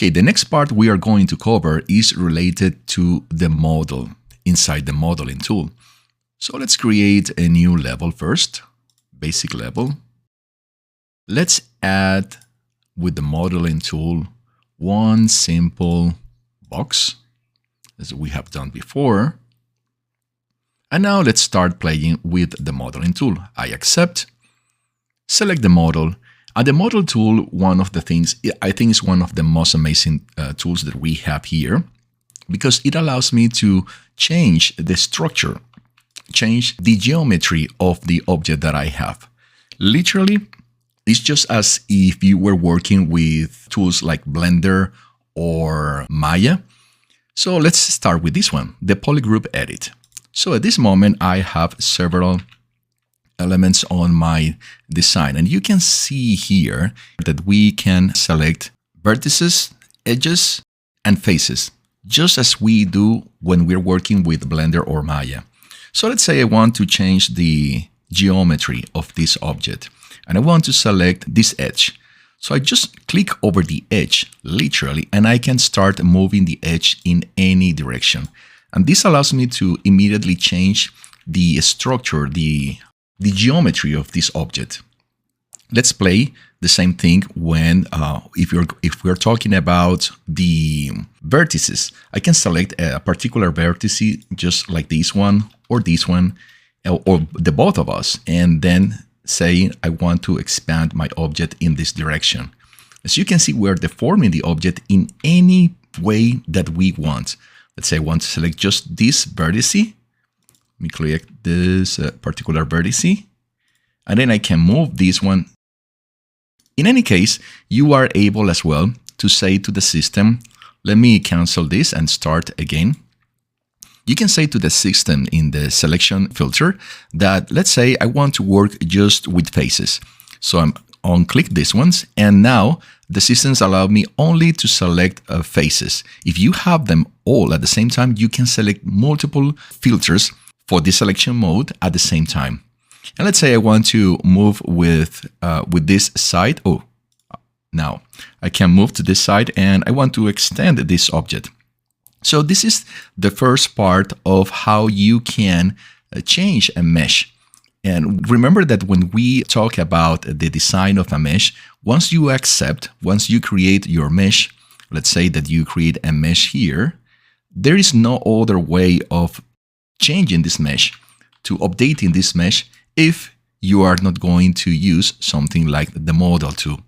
Okay, the next part we are going to cover is related to the model inside the modeling tool. So let's create a new level first, basic level. Let's add with the modeling tool one simple box as we have done before. And now let's start playing with the modeling tool. I accept, select the model. And the model tool, one of the things, I think is one of the most amazing tools that we have here, because it allows me to change the structure, change the geometry of the object that I have. Literally, it's just as if you were working with tools like Blender or Maya. So let's start with this one, the Polygroup edit. So at this moment, I have several elements on my design, and you can see here that we can select vertices, edges, and faces, just as we do when we're working with Blender or Maya. So let's say I want to change the geometry of this object, and I want to select this edge. So I just click over the edge, literally, and I can start moving the edge in any direction. And this allows me to immediately change the structure, the geometry of this object. Let's play the same thing when, if we're talking about the vertices. I can select a particular vertice, just like this one, or the both of us, and then say I want to expand my object in this direction. As you can see, we're deforming the object in any way that we want. Let's say I want to select just this vertice. Let me click this particular vertice, and then I can move this one. In any case, you are able as well to say to the system, let me cancel this and start again. You can say to the system in the selection filter that, let's say I want to work just with faces. So I'm on click these ones, and now the systems allow me only to select faces. If you have them all at the same time, you can select multiple filters for the selection mode at the same time. And let's say I want to move with this side. Oh, now I can move to this side, and I want to extend this object. So this is the first part of how you can change a mesh. And remember that when we talk about the design of a mesh, once you accept, once you create your mesh, let's say that you create a mesh here, there is no other way of changing this mesh, to updating this mesh, if you are not going to use something like the model tool.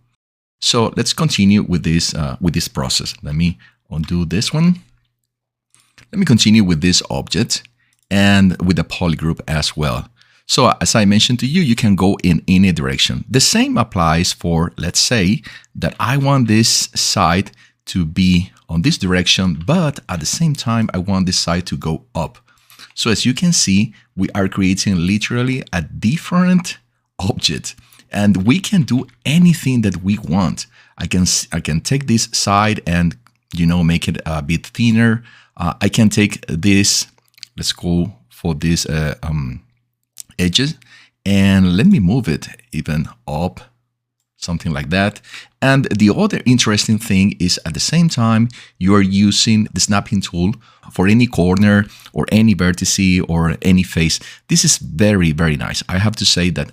So let's continue with this process. Let me undo this one. Let me continue with this object and with the polygroup as well. So as I mentioned to you, you can go in any direction. The same applies for, let's say that I want this side to be on this direction, but at the same time, I want this side to go up. So as you can see, we are creating literally a different object, and we can do anything that we want. I can take this side and, make it a bit thinner. I can take this, let's go for this edges, and let me move it even up, something like that. And the other interesting thing is, at the same time, you are using the snapping tool for any corner or any vertice or any face. This is very, very nice. I have to say that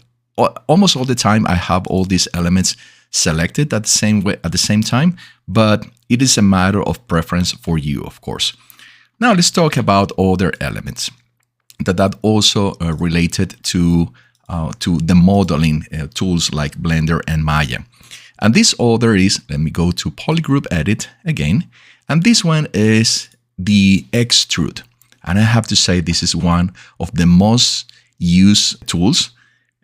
almost all the time I have all these elements selected at the same time, but it is a matter of preference for you, of course. Now let's talk about other elements that also related to the modeling tools like Blender and Maya. And this other is, let me go to Polygroup Edit again, and this one is the extrude. And I have to say this is one of the most used tools.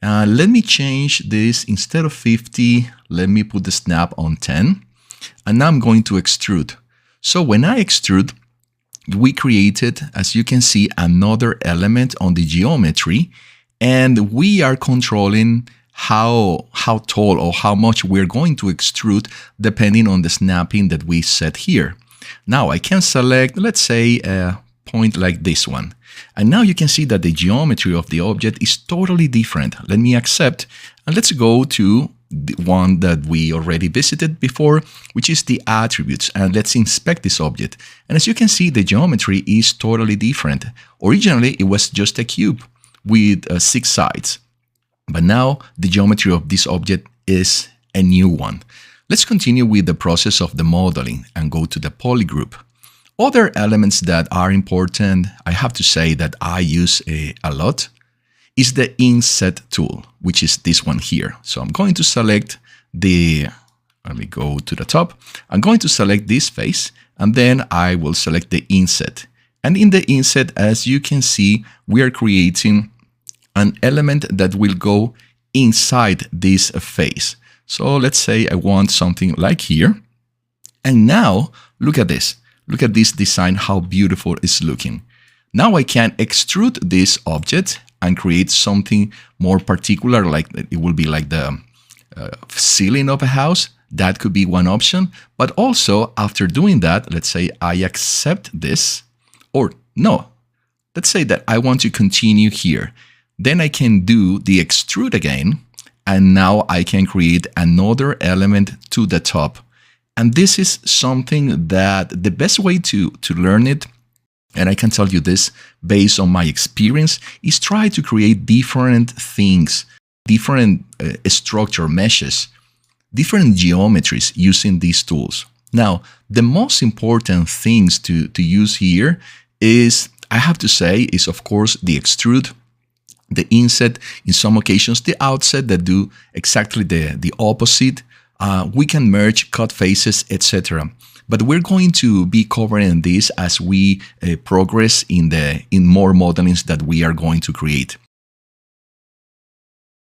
Let me change this. Instead of 50, let me put the snap on 10. And now I'm going to extrude. So when I extrude, we created, as you can see, another element on the geometry, and we are controlling how tall or how much we're going to extrude depending on the snapping that we set here. Now I can select, let's say, a point like this one. And now you can see that the geometry of the object is totally different. Let me accept, and let's go to the one that we already visited before, which is the attributes. And let's inspect this object. And as you can see, the geometry is totally different. Originally, it was just a cube with 6 sides. But now the geometry of this object is a new one. Let's continue with the process of the modeling and go to the polygroup. Other elements that are important, I have to say that I use a lot, is the inset tool, which is this one here. So I'm going to select let me go to the top. I'm going to select this face, and then I will select the inset. And in the inset, as you can see, we are creating an element that will go inside this face. So let's say I want something like here. And now look at this. Look at this design, how beautiful it's looking. Now I can extrude this object and create something more particular, like it will be like the ceiling of a house. That could be one option. But also, after doing that, let's say I accept this, or no, let's say that I want to continue here. Then I can do the extrude again, and now I can create another element to the top. And this is something that the best way to learn it, and I can tell you this based on my experience, is try to create different things, different structure meshes, different geometries using these tools. Now, the most important things to use here is, I have to say, is of course the extrude, the inset, in some occasions the outset that do exactly the opposite. We can merge, cut faces, etc. But we're going to be covering this as we progress in more modelings that we are going to create.